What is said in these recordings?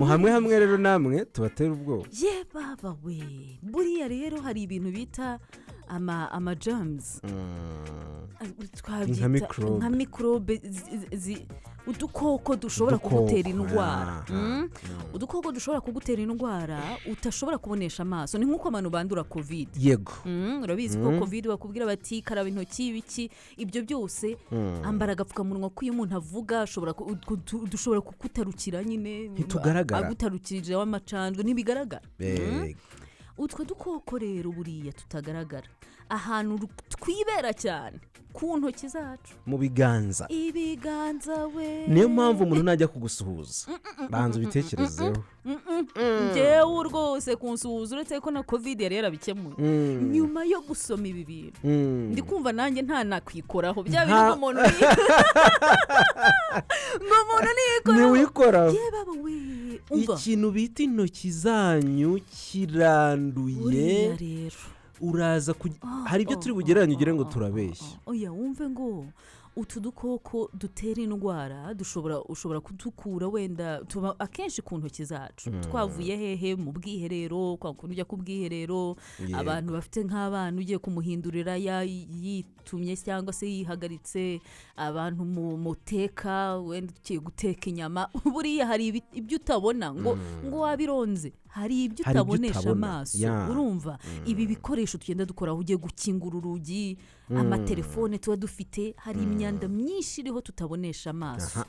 aha hamwe rero namwe tubatera ubwoba ye baba we buriya rero hari ibintu bita ama germs nka microbe udukoko dushobora kugutera indwara udukoko dushobora kugutera indwara utashobora kubonesha amaso ni nk'uko abantu bandura covid yego urabizi ko covid bakubwira bati karaba intoki ibiki ibyo byose ambara agapfukamunwa ko iyo umuntu avuga dushobora kukutarukira nyine agutarukirije w'amacanjwe ntibigaragara utwo dukoko rero buriya tutagaragara ahantu twibera cyane ku ntoki zacu mu biganza we niyo mpamvu umuntu najya kugusuhuza banza ubitekerezeho njyewe rwose kunsuhuza uretse ko na covid yari yarabikemuye nyuma yo gusoma ibi bintu ndi kumva nanjye nta nakwikoraho bya bintu umuntu ntiwikoraho we ikintu bita intoki zanyu kiranduye uraza hari ibyo turi bugereranye ugire ngo turabeshya oya wumve ngo utu dukoko dutera indwara ushobora kudukura wenda tuba akenshi ku ntoki zacu twavuye hehe mu bwiherero kwa kuntu ujya ku bwiherero abantu bafite nk'abana ugiye kumuhindurira yitumye cyangwa se yihagaritse abantu muteka wenda ugiye guteka inyama buriya hari ibyo utabona ngo wabironze hari ibyo utabonesha amaso urumva ibi bikoresho tugenda dukora aho ugiye gukingura urugi amatelefone tuba dufite hari imyanda myinshi iriho tutabonesha amaso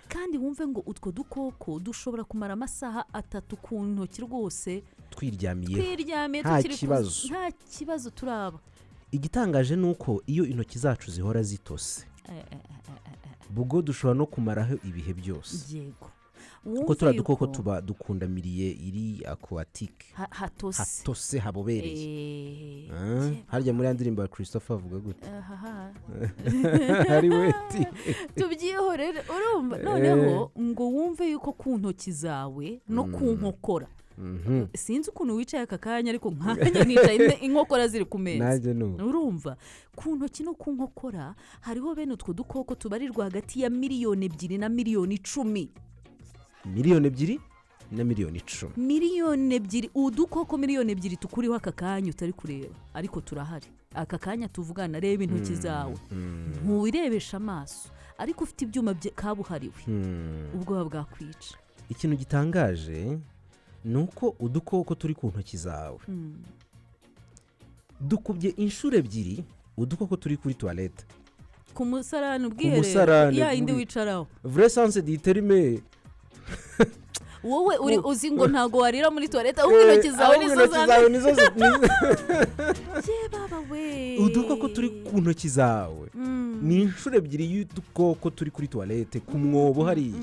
kandi wumve ngo utwo dukoko dushobora kumara amasaha 3 ku ntoki rwose twiryamiye nta kibazo turaba igitangaje nuko iyo intoki zacu zihora zitose bugo dushobora no kumaraho ibihe byose yego kuko turiya dukoko tuba dukundamiriye iri aquatique hatose habobereye harya muri ya ndirimbo ya Christopher avuga gute hari weti tubyihorere urumva noneho ngo wumve yuko ku ntoki zawe no ku nkokora sinzi ukuntu wicaye aka kanya ariko nkanya nicaye inkokora ziri ku meza urumva ku ntoki no ku nkokora hariho bene utwo dukoko tubarirwa hagati ya 2,000,000 na 1,010,000 2,000,000 na 1,010,000 2,000,000 udukoko 2,000,000 tukuriho aka kanya utari kureba ariko turahari aka kanya tuvugana reba intoki zawe ntuwirebesha amaso ariko ufite ibyuma kabuhariwe ubwoba bwakwica ikintu gitangaje nuko udukoko turi ku ntoki zawe dukubye inshuro 2 udukoko turi kuri toilette ku musarani ubwiherero ya indi wicaraho vrai sens d'iterme wowe uri uzi ngo ntago warira muri toilette ahubwo intoki zawe nizo baba we udukoko turi ku ntoki zawe ni inshuro 2 y'udukoko turi kuri toilette ku mwobo hari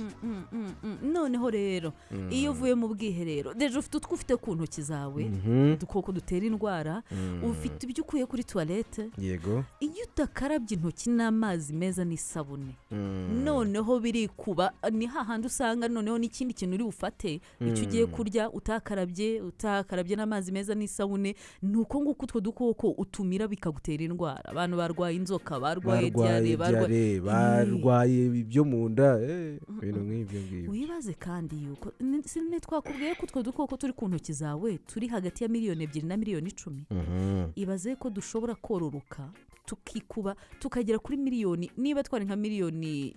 noneho rero iyo uvuye mu bwiherero deje ufite ku ntoki zawe udukoko dutera indwara ufite ibyo ukuye kuri toilette yego iyo utakarabye intoki n'amazi meza n'isabune noneho biri kuba ni hahandi usanga noneho n'ikindi kintu uri ufate icyo ugiye kurya utakarabye n'amazi meza n'isabune nuko nguko utwo dukoko utumira bikagutera indwara abantu barwaye inzoka barwaye diare barwaye ibyo mu nda ibintu nk'ibyo ngibyo wibaze kandi yuko sinne twakubwiye ko utwo dukoko turi ku ntoki zawe turi hagati ya 2,000,000 na 1,010,000 ibaze ko dushobora kororoka tukikuba tukagera kuri miliyoni niba twari nka miliyoni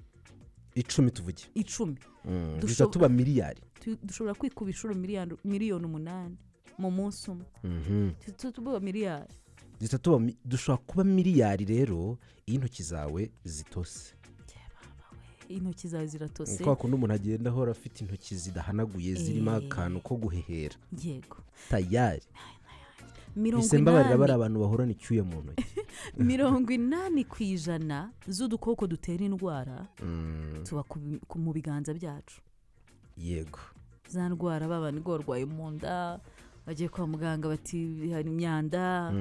10 tuvuge 10 dushobora tuba miliyari dushobora kwikuba inshuro miliyoni 8 mu munsi umwe tuba miliyari dushobora kuba miliyari rero iyo intoki zawe zitose intoki zawe ziratose kwa kundi umuntu agenda ahora afite intoki zidahanaguye zirimo akantu ko guhehera yego tayari Bisembabarira bari abantu bahorana icyuya mu ntoki 80% z'udukoko dutera indwara tuba mu biganza byacu yego za ndwara babana igorwaye mu nda bagiye kwa muganga bati hari imyanda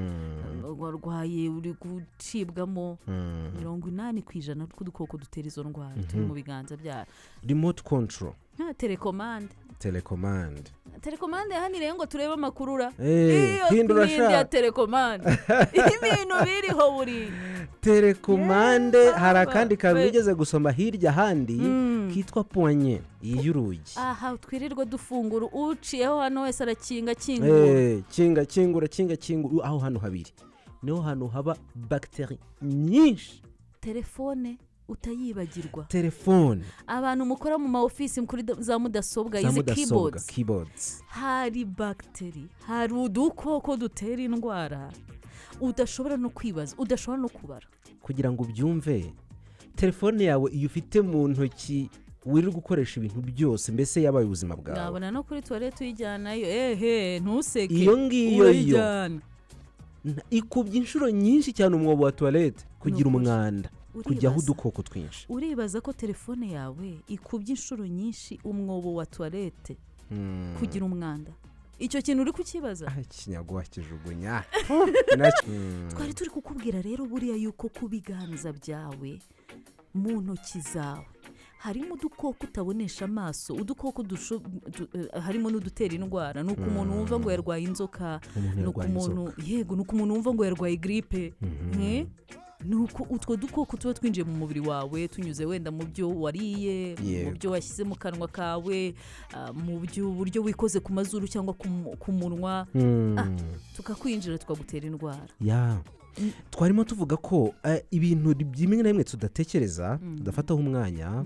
warwaye uri gucibwamo 80% tw'udukoko dutera izo ndwara turi mu biganza byacu remote control telecommande telekomande hano rero ngo turebe amakuru hindura ya telekomande ibintu biriho buri telekomande hari akandi kantu bigeze gusoma hirya handi kitwa poignée y'urugi aha twirirwa dufungura uciyeho hano wese arakinga kingura aho hano habiri niho hano haba bagiteri nyinshi. telefone utayibagirwa, telefone abantu mukora mu ma office kuri za mudasobwa izi keyboards hari bagiteri, hari udukoko dutera indwara udashobora no kwibaza, udashobora no kubara. Kugira ngo ubyumve, telefone yawe iyo ufite mu ntoki wiri gukoresha ibintu byose, mbese yabaye ubuzima bwawe. Nabona no kuri toilette uyijyanayo, ntuseke iyo ngiyo ikubye inshuro nyinshi cyane umwobo wa toilette kugira umwanda, kujyaho udukoko twinshi. Uribaza ko telefone yawe ikubye inshuro nyinshi umwobo wa toilette kugira umwanda? Icyo kintu uri kukibaza? Ikinyagwa kijugunya. Twari turi kukubwira rero buriya yuko kubiganza byawe mu ntoki zawe harimo udukoko utabonesha amaso, udukoko harimo n'udutera indwara. Nuko umuntu wumva ngo yarwaye inzoka, nuko umuntu wumva ngo yarwaye grippe, nuko utwo dukoko tuba twinjiye mu mubiri wawe tunyuze wenda mu byo wariye, mu byo washyize mu kanwa kawe, mu buryo wikoze ku mazuru cyangwa ku munwa, tukakwinjira tukagutera indwara. Twarimo tuvuga ko ibintu bimwe na bimwe tudatekereza, tudafataho umwanya,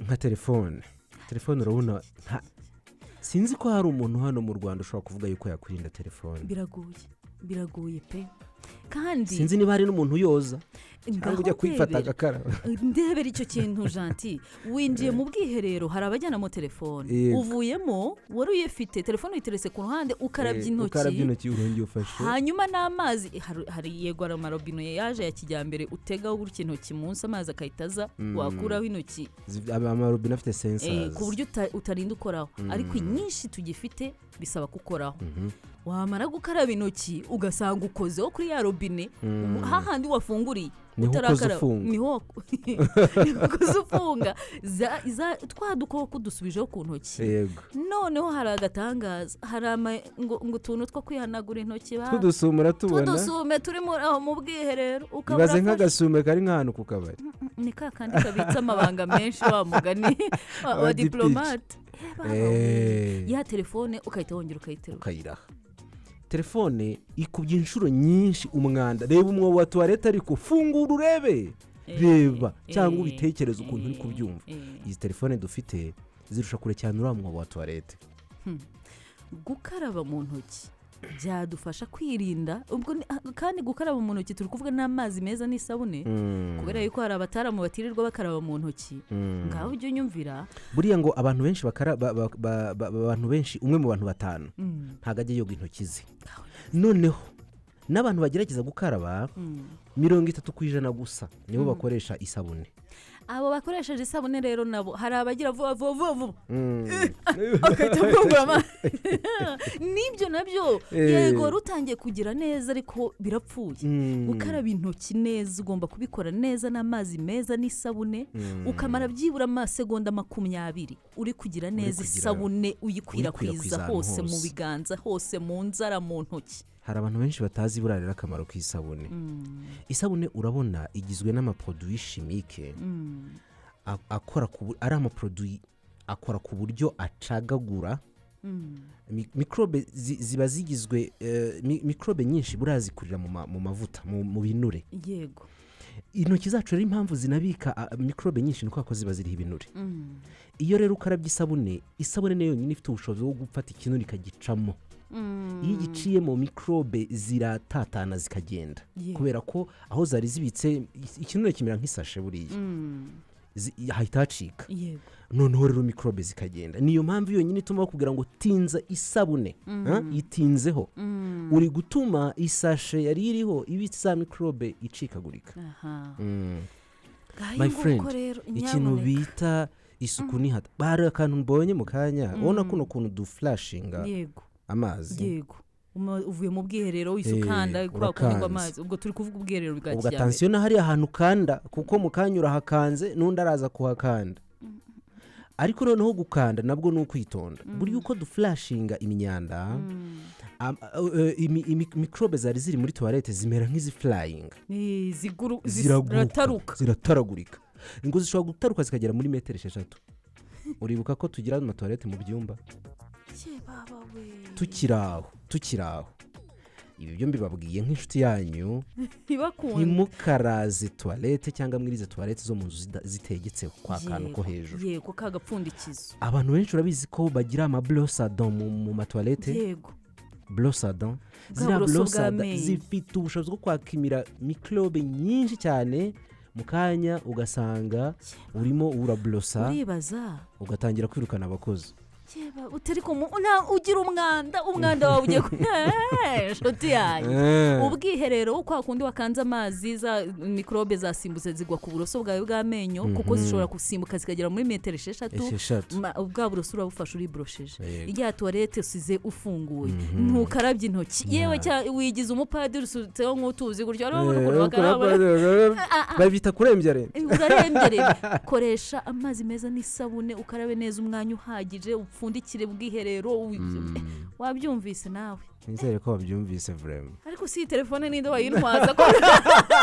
nka telefone urabona, sinzi ko hari umuntu hano mu Rwanda ushobora kuvuga yuko yakwirinda telefone. Biragoye pe. Kandi sinzi niba hari n'umuntu uyoza cyangwa ujya kwifata agakaraba. Ndebera icyo kintu Gentil, winjiye mu bwiherero hari abajyana mu telefone, uvuyemo wari uyifite telefone uyiteretse ku ruhande, ukarabya intoki urongeye ufashe, hanyuma n'amazi hari yego amarobino yaje ya kijyambere utegaho gutya intoki munsi amazi akahitaza, wakuraho intoki. Amarobino afite sensors ku buryo utarinda ukoraho, ariko inyinshi tugifite bisaba gukoraho. Wamara gukaraba intoki ugasanga ukozeho kuri ya robine, hahandi wafunguriye utarakaraba niho ufunga twa dukoko dusubijeho ku ntoki. Noneho hari agatangaza, hari ngo utuntu two kwihanagura intoki tudusumura, tubona tudusume turi mu bwiherero, ukabaze nk'agasume kari nk'ahantu ku kabari, ni kakandi kabitse amabanga menshi, wa mugani wa diplomate. Ya telefone ukahita wongera ukayiraha. Telefone ikubye inshuro nyinshi umwanda. Reba umwobo wa toilette ariko fungura urebe, reba cyangwa ubitekereza ukuntu uri kubyumva. Izi telefone dufite zirusha kure cyane uriya mwobo wa toilette. Gukaraba mu ntoki byadufasha kwirinda, ubwo kandi gukaraba mu ntoki turi kuvuga n'amazi meza n'isabune, kubera yuko hari abataramu batirirwa bakaraba mu ntoki. Ngaho ujye unyumvira, buriya ngo abantu benshi abantu benshi, umwe mu bantu 5 ntago ajya yoga intoki ze. Noneho n'abantu bagerageza gukaraba 30% gusa nibo bakoresha isabune. Abo bakoresheje isabune rero nabo hari abagira vuba akajya kugura amazi. Nibyo nabyo yego rutangiye kugira neza, ariko birapfuye. Gukaraba intoki neza ugomba kubikora neza n'amazi meza n'isabune, ukamara byibura amasegonda 20 uri kugira neza isabune uyikwirakwiza hose mu biganza, hose mu nzara, mu ntoki. Hari abantu benshi batazi burarira akamaro k'isabune. Isabune urabona igizwe n'amaproduit chimique ari amaproduit akora ku buryo acagagura mikrobe ziba zigizwe mikrobe nyinshi burazikurira mu mavuta, mu binure. Yego, intoki zacu rero impamvu zinabika mikrobe nyinshi nuko ko ziba ziriho ibinure. Iyo rero ukarabye isabune nayo nyine ifite ubushobozi bwo gufata ikinure ikagicamo. Iyo giciye mu mikrobe ziratatana zikagenda, kubera ko aho zari zibitse ikinure kimera nk'isashe buriya hahita hacika. Noneho rero mikrobe zikagenda. Niyo mpamvu yonyine ituma kugira ngo tinza isabune yitinzeho, uri gutuma isashe yari iriho ibitsa mikrobe icikagurika. My friend, ikintu bita isuku ni hata bari akantu mbonye mu kanya, ubona kuno kuntu du flashinga amazi. Yego, uvuye mu bwiherero wisukanda kwa kunywa amazi, ubwo turi kuvuga ubwiherero bwa kijyambere. Ubwo attention hari ahantu kanda, kuko mu kanyura hakanze n'undi araza kuhakanda. ariko noneho gukanda nabwo ni ukwitonda buri uko duflashinga imyanda mikrobe zari ziri muri toilette zimera nk'izi flying zirataragurika ngo zishobora gutaruka zikagera muri metero 6 uribuka ko tugira ama toilette mu byumba tukiraho ibi byo mbibabwiye nk'inshuti yanyu ntimukaraze toilette cyangwa mwirize toilette zo mu nzu zitegetseho kwa kantu ko hejuru yego kagapfundikizo abantu benshi urabizi ko bagira ama brosse à dents mu ma toilette yego brosse à dents zira brosse à dents zifite ubushobozi bwo kwakimira microbe nyinshi cyane mu kanya ugasanga urimo urablosa uribaza ugatangira kwirukana abakozi utari ko ugira umwanda wawe ugiye shoti yayo ubwiherero uko kundi wakanze amazi za mikrobe zasimbutse zigwa ku buroso bwawe bw'amenyo kuko zishobora gusimbuka zikagera muri metero 6 ubwa buroso urabufasha uribrosheje igihe toilette usize ufunguye ntukarabye intoki yewe wigize umupadiri usutseho nk'utuzi gutyo babita kurembyere koresha amazi meza n'isabune ukarabe neza umwanya uhagije upfundikire bwiherero wabyumvise nawe nizere ko wabyumvise vraiment ariko si telefone ninde wayintwaza ko